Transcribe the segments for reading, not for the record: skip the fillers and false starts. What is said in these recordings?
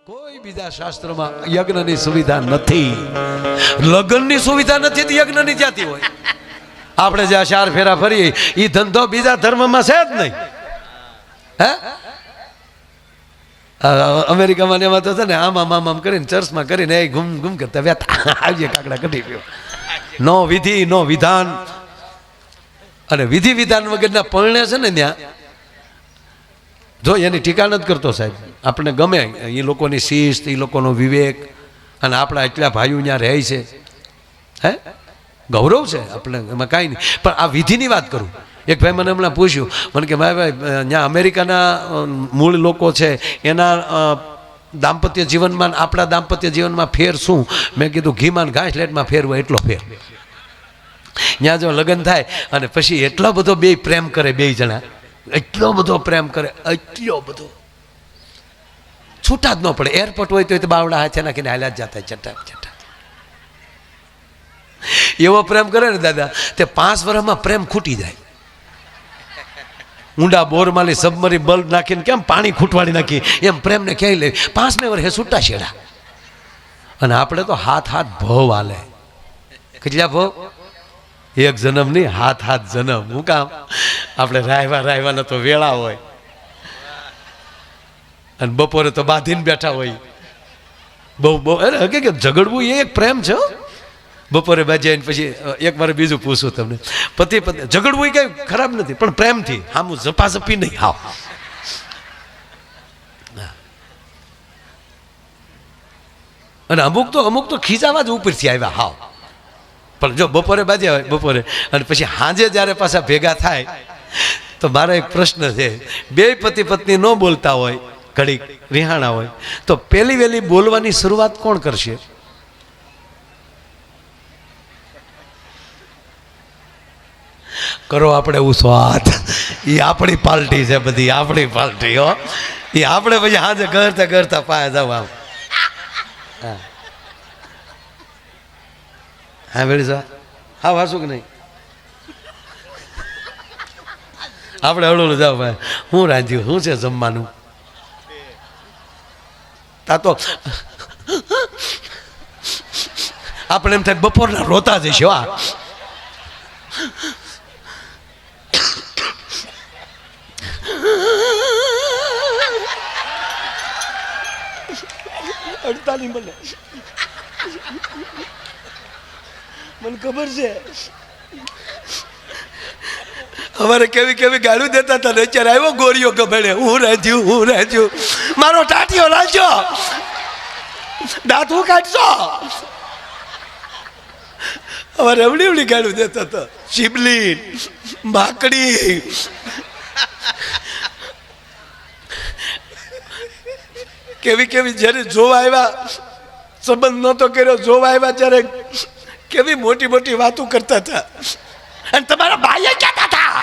કોઈ બીજા શાસ્ત્રમાં યજ્ઞની સુવિધા નથી, લગ્નની સુવિધા નથી તો યજ્ઞની ક્યાંથી હોય? આપણે જ્યાં ચાર ફેરા ફરીએ એ ધંધો બીજા ધર્મમાં છે જ નહીં. હે અમેરિકામાં એમાં તો છે ને આમ આમ કરીને ચર્ચમાં કરીને એ ઘૂમ ઘૂમ કરતા વ્યાતા આવીએ કાકડા કઢી ગયો. નો વિધિ નો વિધાન, અને વિધિ વિધાન વગરના પરણે છે ને ત્યાં જો એની ટીકા નથી કરતો સાહેબ. આપણે ગમે એ લોકોની શિસ્ત, એ લોકોનો વિવેક, અને આપણા એટલા ભાઈઓ ત્યાં રહે છે, હે ગૌરવ છે આપણે, એમાં કાંઈ નહીં. પણ આ વિધિની વાત કરું. એક ભાઈ મને હમણાં પૂછ્યું, મને કે ભાઈ ત્યાં અમેરિકાના મૂળ લોકો છે એના દાંપત્ય જીવનમાં આપણા દાંપત્ય જીવનમાં ફેર શું? મેં કીધું ઘીમાં ઘાસ લેટમાં ફેર હોય એટલો ફેર. ત્યાં જો લગ્ન થાય અને પછી એટલો બધો બે પ્રેમ કરે, બે જણા એટલો બધો પ્રેમ કરે, એટલો બધો છૂટા જ ન પડે. એરપોર્ટ હોય તો બાવડા હાથે નાખીને હાલ્યા જ જતા ચટા ચટા. એવો પ્રેમ કરે ને દાદા, તે 5 વર્ષમાં પ્રેમ ખૂટી જાય. ઊંડા બોરમાલી સબમરી બલ્બ નાખીને કેમ પાણી ખૂટવાડી નાખી એમ પ્રેમને ક્યાંય લે 5મે વર્ષે છૂટા છેડા. અને આપણે તો હાથ હાથ ભવ હાલે. કેટલા ભવ? એક જન્મ નહીં, હાથ હાથ જન્મ. હું કામ આપણે રાયવાના તો વેળા હોય, અને બપોરે તો બાંધીને બેઠા હોય. બહુ અરે હકીકત ઝઘડવું એ એક પ્રેમ છે. બપોરે બાજ્યા પછી એક વાર બીજું પૂછું તમને, પતિ પત્ની ઝઘડવું એ કઈ ખરાબ નથી, પણ પ્રેમથી. આમ ઝપાઝપી નહીં. હાવ અને અમુક તો ખીચાવા જ ઉપરથી આવ્યા. હાવ પણ જો બપોરે બાજ્યા હોય બપોરે, અને પછી સાંજે જ્યારે પાછા ભેગા થાય તો મારો એક પ્રશ્ન છે. બે પતિ પત્ની ન બોલતા હોય, ઘડીક વિહાણા હોય, તો પહેલી વહેલી બોલવાની શરૂઆત કોણ કરશે? કરો આપણે એવું સ્વાદ. એ આપણી પાર્ટી છે, બધી આપણી પાર્ટી હો. એ આપણે પછી હાજે કરતા કરતા પાયા જાવ આમ. હા વેળી સા હા વાસું કે નહીં? આપણે હળવું જાવ ભાઈ, હું રાંધ્યું, શું છે જમવાનું? તા તો આપણે એમ થાય બપોરના રોતા જઈશું. આ અડતાલી મને ખબર છે અમારે કેવી કેવી ગાળું દેતા હતા ને અત્યારે આવ્યો ગોરીઓ ગભેડે. હું રાંધ્યું મારો ટાટીઓ લાવજો, દાંત હું કાઢશો. અમારે એવડી ગાળું દેતા હતા. શિબલી માકડી કેવી જ્યારે જોવા આવ્યા, સંબંધ નહોતો કર્યો, જોવા આવ્યા ત્યારે કેવી મોટી મોટી વાતો કરતા હતા. અને તમારા ભાઈએ કહેતા હતા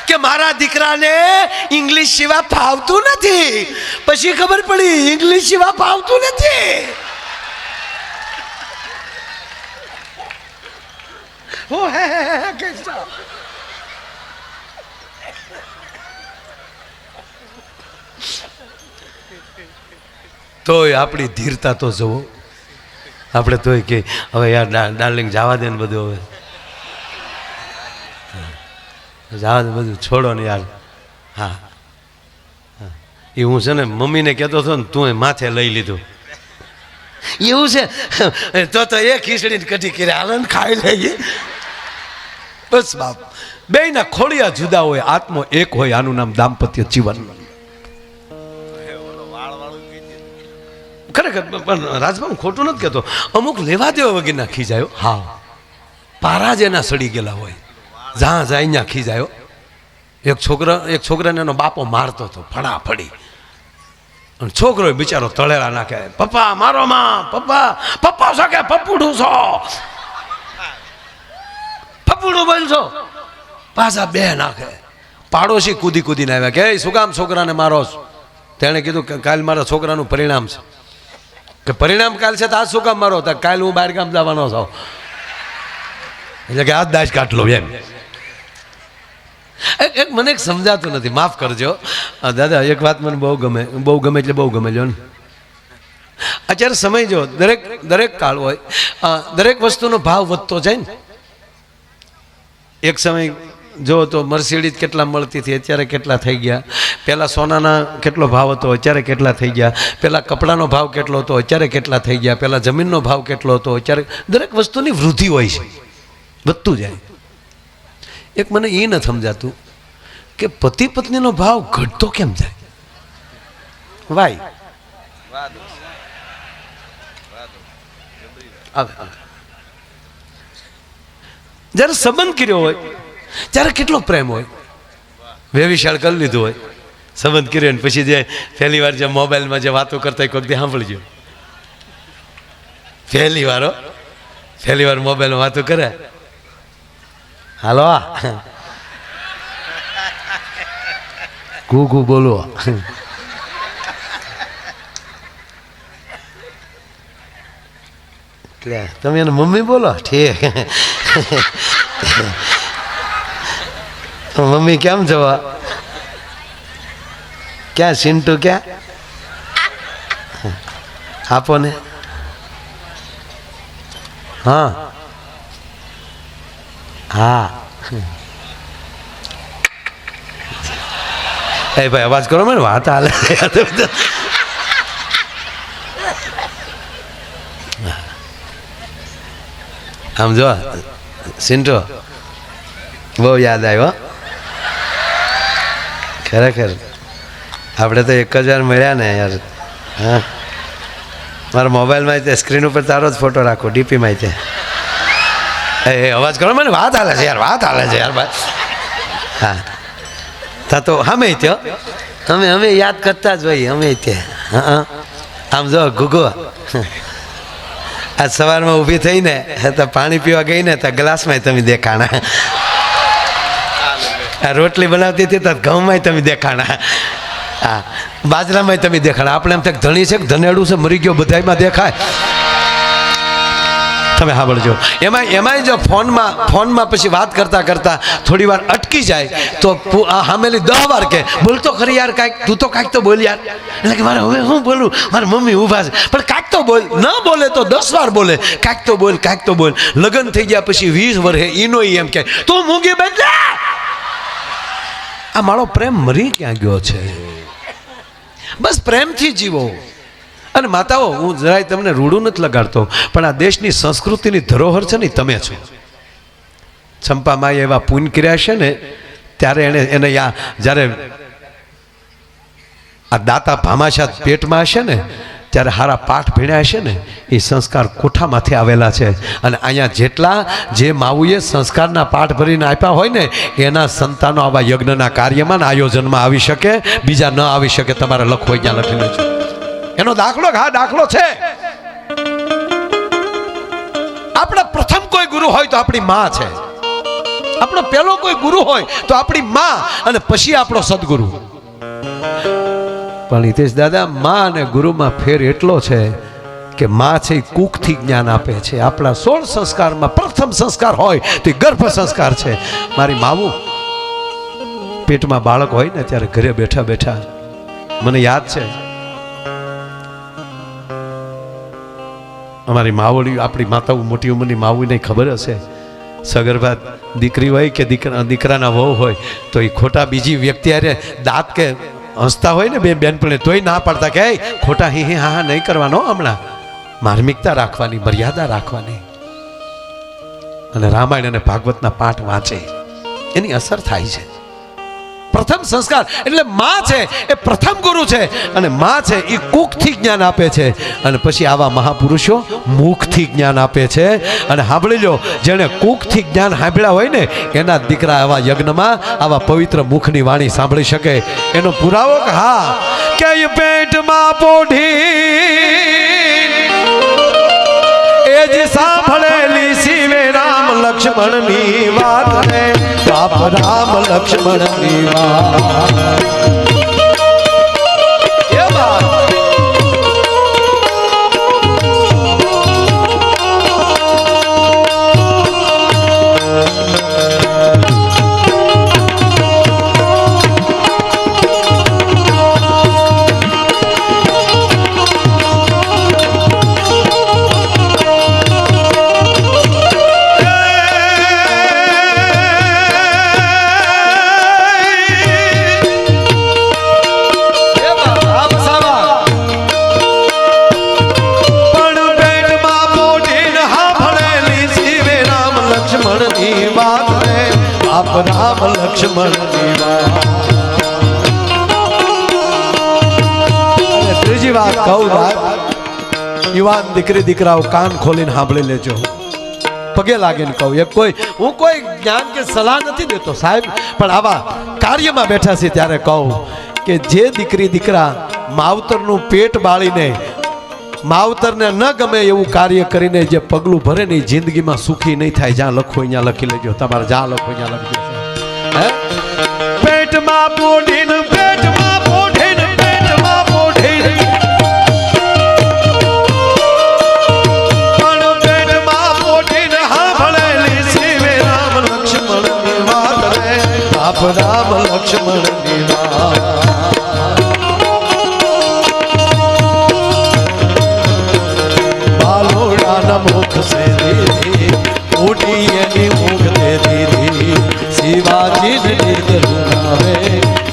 કે મારા દીકરાને ઇંગ્લિશ સિવાય ફાવતું નથી. પછી ખબર પડી ઇંગ્લિશ સિવાય ફાવતું નથી. તોય આપણી ધીરતા તો જુઓ. આપણે તોય કે હવે યાર ડાર્લિંગ જવા દે ને બધું, હવે જવા દે બધું, છોડો ને યાર. હા એ હું છે ને મમ્મીને કહેતો હતો ને, તું માથે લઈ લીધું એવું છે. તો એ ખીચડીને કઢી કરી આનંદ ખાઈ લઈએ બસ. બાપ બેયના ખોળિયા જુદા હોય, આત્મો એક હોય. આનું નામ દાંપત્ય જીવન. ખરેખર પણ રાજભાઈ હું ખોટું નથી કહેતો, અમુક લેવા દેવા વગેરે ખીજાયો. હા પારા જ એના સડી ગયેલા હોય, જ્યાં જાય ત્યાં ખીજાયો. એક છોકરાને એનો બાપો મારતો હતો ફડાફડી, અને છોકરો બિચારો તળેલા નાખે, પપ્પા મારો માં, પપ્પા છો કે પપ્પુડું છો, પપ્પુડું બોલશો. પાછા બે નાખે. પાડોશી કૂદીને આવ્યા કે શું કામ છોકરાને મારો છો? તેણે કીધું કે કાલ મારા છોકરાનું પરિણામ છે. કે પરિણામ કાલ છે તો આજ શું કામ મારો? કાલ હું બહાર ગામ જવાનો છું, એટલે કે આજ દાજ કાઢ લો એમ. એક મને સમજાતું નથી, માફ કરજો દાદા. એક વાત મને બહુ ગમે એટલે બહુ ગમે લ્યો ને. અત્યારે સમય જો દરેક કાળ હોય, દરેક વસ્તુનો ભાવ વધતો જાય ને. એક સમય જો તો મર્સિડીઝ કેટલા મળતી હતી, અત્યારે કેટલા થઈ ગયા. પહેલાં સોનાના કેટલો ભાવ હતો, અત્યારે કેટલા થઈ ગયા. પહેલાં કપડાનો ભાવ કેટલો હતો, અત્યારે કેટલા થઈ ગયા. પહેલાં જમીનનો ભાવ કેટલો હતો, અત્યારે દરેક વસ્તુની વૃદ્ધિ હોય છે, વધતું જાય. એક મને એ ન સમજાતું કે પતિ પત્નીનો ભાવ ઘટતો કેમ જાય? વાય જ્યારે સંબંધ કર્યો હોય ત્યારે કેટલો પ્રેમ હોય, વેવિશાળ કરી લીધું હોય, સંબંધ કર્યો ને પછી જે પહેલી વાર જે મોબાઈલમાં જે વાતો કરતા હોય કોઈક દી સાંભળજો. પહેલી વાર મોબાઈલમાં વાતો કરે, હાલો ઘુ બોલો, તમે એને મમ્મી બોલો, ઠીક. મમ્મી કેમ જવા, ક્યાં સિન્ટુ ક્યાં, આપો ને. હા હા એ ભાઈ અવાજ કરો, મને વાત હાલે. આમ જો સિન્ટો બહુ યાદ આવ્યો ખરેખર. આપણે તો 1000 મળ્યા ને યાર. હા, મારા મોબાઈલમાં તે સ્ક્રીન ઉપર તારો જ ફોટો રાખો, ડીપીમાં તે. એ અવાજ કરો, મને વાત હાલે છે યાર, વાત હાલે છે યાર ભાઈ. હા તા તો અમે ત્યો અમે યાદ કરતા જ હોય, અમે ત્યાં. હા આમ જો ગુગો આજ સવારમાં ઊભી થઈને તો પાણી પીવા ગઈ ને તો ગ્લાસમાં તમે દેખાણા, આ રોટલી બનાવતી હતી તો ઘઉંમાં તમે દેખાણા, હા બાજરામાં તમે દેખાણા. આપણે એમ થાય ધણી છે કે ધનેડું છે, મરી ગયો બધામાં દેખાય. તમે સાંભળજો. એમાંય જો ફોનમાં પછી વાત કરતા કરતા થોડી વાર અટકી જાય તો સામેલી 10 વાર કે બોલ તો ખરી યાર, કાંઈક તું તો કાંઈક તો બોલ યાર. એટલે કે મારે હવે હું બોલું, મારા મમ્મી ઊભા છે, પણ કાંઈક તો બોલ. ન બોલે તો 10 વાર બોલે, કાંઈક તો બોલ, કાંઈક તો બોલ. લગ્ન થઈ ગયા પછી 20 વર્ષે ઈનો એમ કે તું મૂંગી બેઠ. આ મારો પ્રેમ મરી ક્યાં ગયો છે? બસ પ્રેમથી જીવો. અને માતાઓ, હું જરાય તમને રૂડું નથી લગાડતો, પણ આ દેશની સંસ્કૃતિની ધરોહર છે ને તમે છો. ચંપામાએ એવા પૂન કર્યા છે ને ત્યારે એને જ્યારે આ દાતા ભામાશા પેટમાં હશે ને ત્યારે હારા પાઠ ભણ્યા હશે ને એ સંસ્કાર કોઠામાંથી આવેલા છે. અને અહીંયા જેટલા જે માવુએ સંસ્કારના પાઠ ભરીને આપ્યા હોય ને એના સંતાનો આવા યજ્ઞના કાર્યમાં આયોજનમાં આવી શકે, બીજા ન આવી શકે. તમારે લખવું હોય ત્યાં લખી લેજો એનો દાખલો. હા દાખલો છે. આપણા પ્રથમ કોઈ ગુરુ હોય તો આપણી માં છે, આપણો પહેલો કોઈ ગુરુ હોય તો આપણી માં, અને પછી આપણો સદગુરુ. પણ હિતેશ દાદા, માં અને ગુરુમાં ફેર એટલો છે કે માં છે એ કુખથી જ્ઞાન આપે છે. આપણા 16 સંસ્કારમાં પ્રથમ સંસ્કાર હોય તો એ ગર્ભ સંસ્કાર છે. મારી માવું પેટમાં બાળક હોય ને ત્યારે ઘરે બેઠા બેઠા મને યાદ છે, અમારી માવડી, આપણી માતાઓ મોટી ઉંમરની માવુને ખબર હશે, સગર્ભા દીકરી હોય કે દીકરાના વહુ હોય તો એ ખોટા બીજી વ્યક્તિ હારે દાંત કે હસતા હોય ને બે બેનપણે તોય ના પાડતા કે ખોટા હી હા હા નહીં કરવાનો, હમણાં માર્મિકતા રાખવાની, મર્યાદા રાખવાની. અને રામાયણ અને ભાગવતના પાઠ વાંચે એની અસર થાય છે. પ્રથમ સંસ્કાર એટલે માં છે એ પ્રથમ ગુરુ છે, અને માં છે એ કુખથી જ્ઞાન આપે છે, અને પછી આવા મહાપુરુષો મુખથી જ્ઞાન આપે છે. અને સાંભળી લો, જેણે કુખથી જ્ઞાન સાંભળ્યા હોય ને એના દીકરા આવા યજ્ઞમાં આવા પવિત્ર મુખની વાણી સાંભળી શકે. એનો પુરાવો કે હા કે પેટમાં પોઢી એ જ સાંભળેલી શિવે રામ લક્ષ્મણની વાત રે, બાપ રામ લક્ષ્મણની વાત. લક્ષ્મણની વાત. ત્રીજી વાત કહું, યુવાન દીકરી દીકરાઓ કાન ખોલીને સાંભળી લેજો. પગે લાગીને કહું, હું કોઈ જ્ઞાન કે સલાહ નથી દેતો સાહેબ, પણ આવા કાર્યમાં બેઠા છે ત્યારે કહું કે જે દીકરી દીકરા માવતરનું પેટ બાળીને માવતરને ન ગમે એવું કાર્ય કરીને જે પગલું ભરે ને જિંદગીમાં સુખી નહીં થાય. જ્યાં લખો અહીંયા લખી લેજો, તમારે જ્યાં લખો અહીંયા લખી દેજો. પેટમાં પોઢીને પેટમાં પોઢીને પેટમાં પોઢીને રામ લક્ષ્મણની વાત. બાલોડાના મુખ સે દીધી ઉઠી એની મુખ દે દીધી. શિવાજી નીંદ રૂનાવે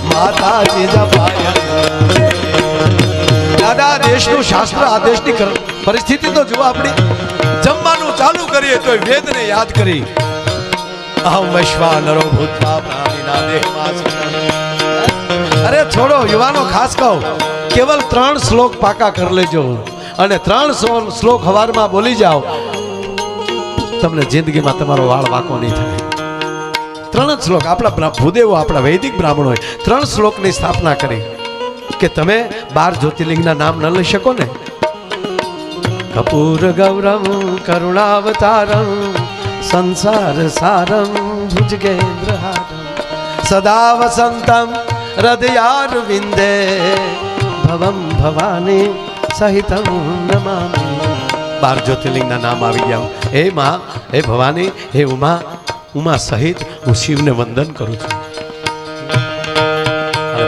માતાજી જપાય. દાદા દેશનું શાસ્ત્ર આદેશની પરિસ્થિતિ તો જુઓ. આપણી જમવાનું ચાલુ કરીએ તો વેદને યાદ કરી અહમ વૈશ્વાનરો ભૂતવા પ્રાણીના દેહમાં. અરે છોડો યુવાનો, ખાસ કહો, કેવલ 3 શ્લોક પાકા કરી લેજો અને 3 શ્લોક હવારમાં બોલી જાઓ, તમને જિંદગીમાં તમારો વાળ વાંકો નહીં થાય. 3 જ શ્લોક. આપણા ભૂદેવો, આપણા વૈદિક બ્રાહ્મણોએ 3 શ્લોકની સ્થાપના કરી કે તમે 12 જ્યોતિર્લિંગના નામ ન લઈ શકો ને. કપૂર ગૌરમ કરુણાવતારમ સંસાર સારમ ભુજગેન્દ્રહારમ સદા વસંતમ હૃદયાર વિંદે ભવમ ભવાની સહિતમ નમામિ. 12 જ્યોતિર્લિંગના નામ આવી ગયા. હે માં, હે ભવાની, હે ઉમા, ઉમા સહિત હું શિવને વંદન કરું છું.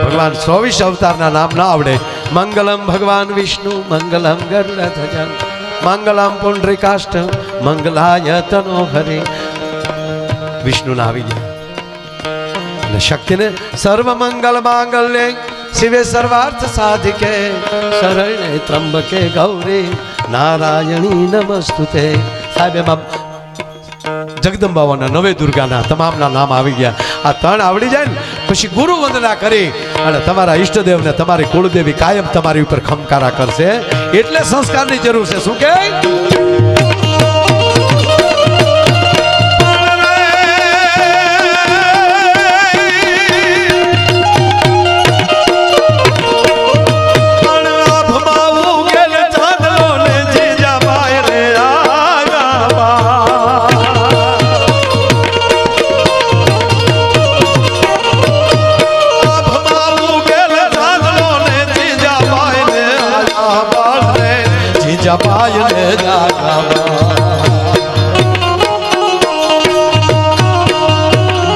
ભગવાન 24 અવતારના નામ ના આવડે. મંગલમ ભગવાન વિષ્ણુ મંગલમ ગરુડધ્વજ મંગલમ પુંડરીકાષ્ટમ મંગલાય તનો હરિ. વિષ્ણુ ના આવી ગયા અને શક્તિને સર્વ મંગલ માંગલ્ય શિવે સર્વાર્થ સાધિકે શરણે ત્રંબકે ગૌરી નારાયણી નમસ્તુતે. સાહેબ એમાં જગદંબાઓના, નવે દુર્ગાના તમામના નામ આવી ગયા. આ 3 આવડી જાય ને પછી ગુરુ વંદના કરી અને તમારા ઈષ્ટદેવને, તમારી કુળદેવી કાયમ તમારી ઉપર ખમકારા કરશે. એટલે સંસ્કારની જરૂર છે. શું કે જપાય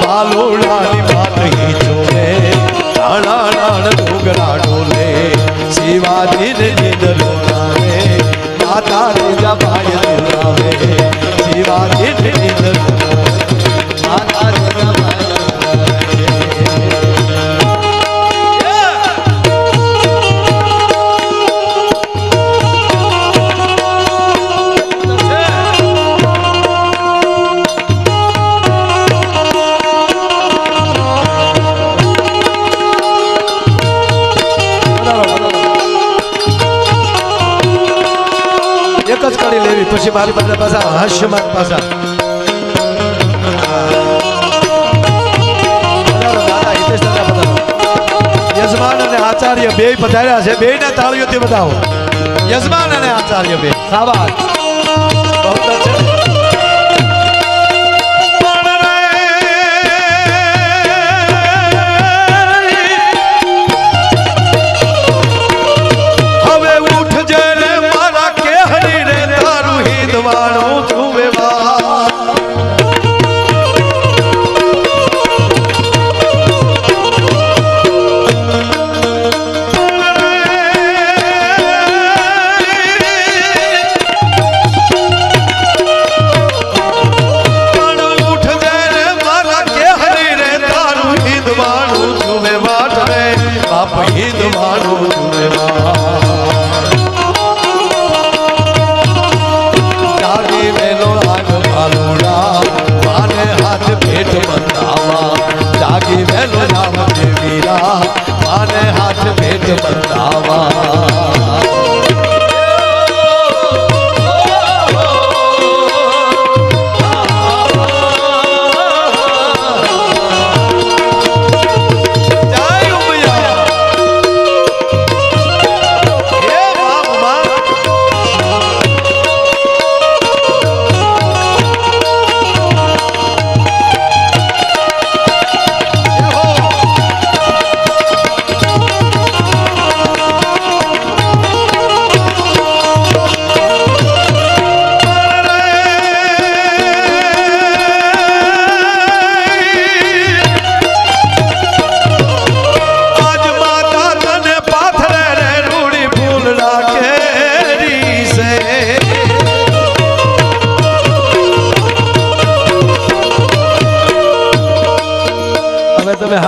બાલોડાની માતહી ચોરે રાણા રાણ ડોગરા ડોલે શિવાજીને નિદર આવે માતાજી જપાય આવે શિવાજીને નિદર માતાજી જપાય. એક જ કરી લેવી, પછી મારી પાસે પાછા હાસ્યમાન પાછા. યજમાન અને આચાર્ય બે પધાર્યા છે. 2 ને તાળીઓથી બતાવો. યજમાન અને આચાર્ય બે. શાબાશ. બહુ છે.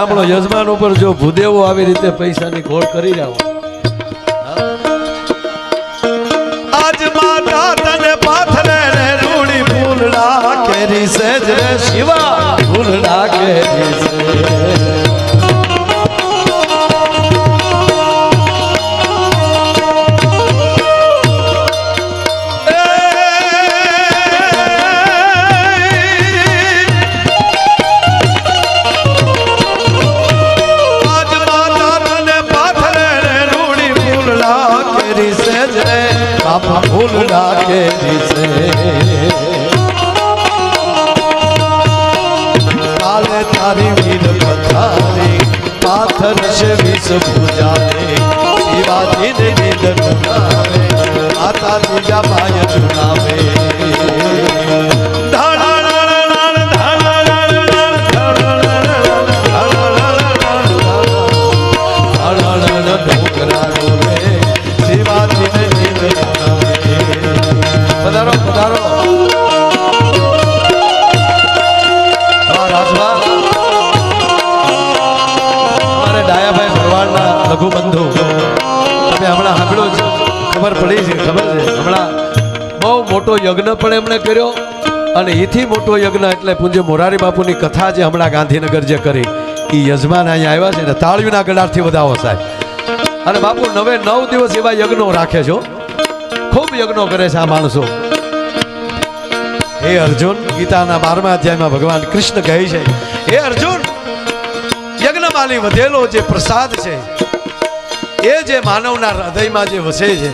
સાંભળો, યજમાન ઉપર જો ભૂદેવો આવી રીતે પૈસાની ઘોળ કરી રહ્યા હોય, આજ માતા તને પાથરે રે રૂડી ફૂલડા કેરી સેજ રે શિવા ફૂલડા કેરી સેજ ફૂલડા કેરી સે કાલે તારી વીર પથારી પાથર છે વિષ પૂજાને શિવાજી ને નિદન નામે માતા તુજા પાય ચુનાવે પધારો પધારો રાજભા અમારે ડાયાભાઈ ભરવાડના લઘુબંધુ તમે હમણાં સાંભળ્યો છે, ખબર પડી છે, ખબર છે, હમણાં બહુ મોટો યજ્ઞ પણ એમણે કર્યો અને એથી મોટો યજ્ઞ એટલે પૂજ્ય મોરારી બાપુની કથા જે હમણાં ગાંધીનગર જે કરી એ યજમાન અહીંયા આવ્યા છે ને તાળીના ગળાથી વધાવો સાહેબ. અને બાપુ 9 દિવસ એવા યજ્ઞો રાખે છો, ખૂબ યજ્ઞો કરે છે આ માણસો. હે અર્જુન, ગીતાના 12મા અધ્યાયમાં ભગવાન કૃષ્ણ કહે છે, હે અર્જુન, યજ્ઞમાલી વધેલો જે પ્રસાદ છે એ જે માનવના હૃદયમાં જે વસે છે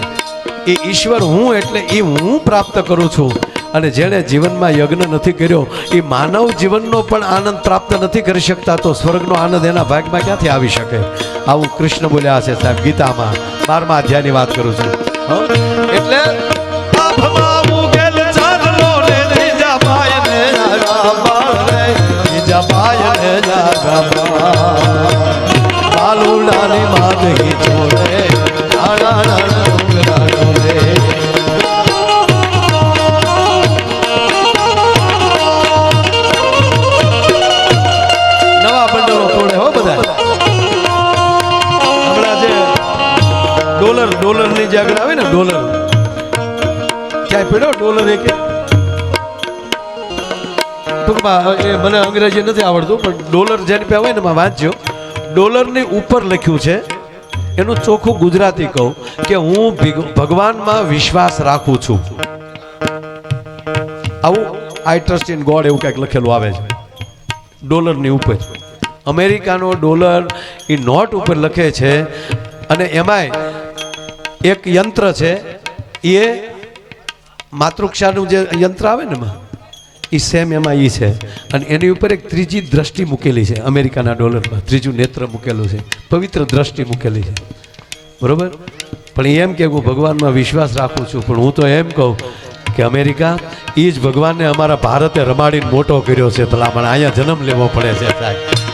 એ ઈશ્વર હું એટલે એ હું પ્રાપ્ત કરું છું. અને જેણે જીવનમાં યજ્ઞ નથી કર્યો એ માનવ જીવનનો પણ આનંદ પ્રાપ્ત નથી કરી શકતા, તો સ્વર્ગનો આનંદ એના ભાગમાં ક્યાંથી આવી શકે? આવું કૃષ્ણ બોલ્યા છે સાહેબ ગીતામાં 12મા અધ્યાયની વાત કરું છું. એટલે બાલુડાની માદગી છોડે નવા બંડલો તોડે હો બધા. હમણાં જે ડોલરની જે આગળ આવે ને ડોલર, ક્યાંય પડ્યો ડોલર એક ટૂંકમાં એ મને અંગ્રેજી નથી આવડતું પણ ડોલર જેને પે હોય ને એમાં વાંચજો. ડોલરની ઉપર લખ્યું છે, એનું ચોખ્ખું ગુજરાતી કહું કે હું ભગવાનમાં વિશ્વાસ રાખું છું. આવું આઈ ટ્રસ્ટ ઇન ગોડ એવું કંઈક લખેલું આવે છે ડોલરની ઉપર. અમેરિકાનો ડોલર એ નોટ ઉપર લખે છે અને એમાંય એક યંત્ર છે, એ માતૃક્ષાનું જે યંત્ર આવે ને એમાં એ સેમ એમાં એ છે. અને એની ઉપર એક ત્રીજી દ્રષ્ટિ મૂકેલી છે અમેરિકાના ડોલરમાં, ત્રીજું નેત્ર મૂકેલું છે, પવિત્ર દ્રષ્ટિ મૂકેલી છે, બરોબર. પણ એમ કે હું ભગવાનમાં વિશ્વાસ રાખું છું, પણ હું તો એમ કહું કે અમેરિકા એ જ ભગવાનને અમારા ભારતે રમાડીને મોટો કર્યો છે, ભલામણ અહીંયા જન્મ લેવો પડે છે સાહેબ.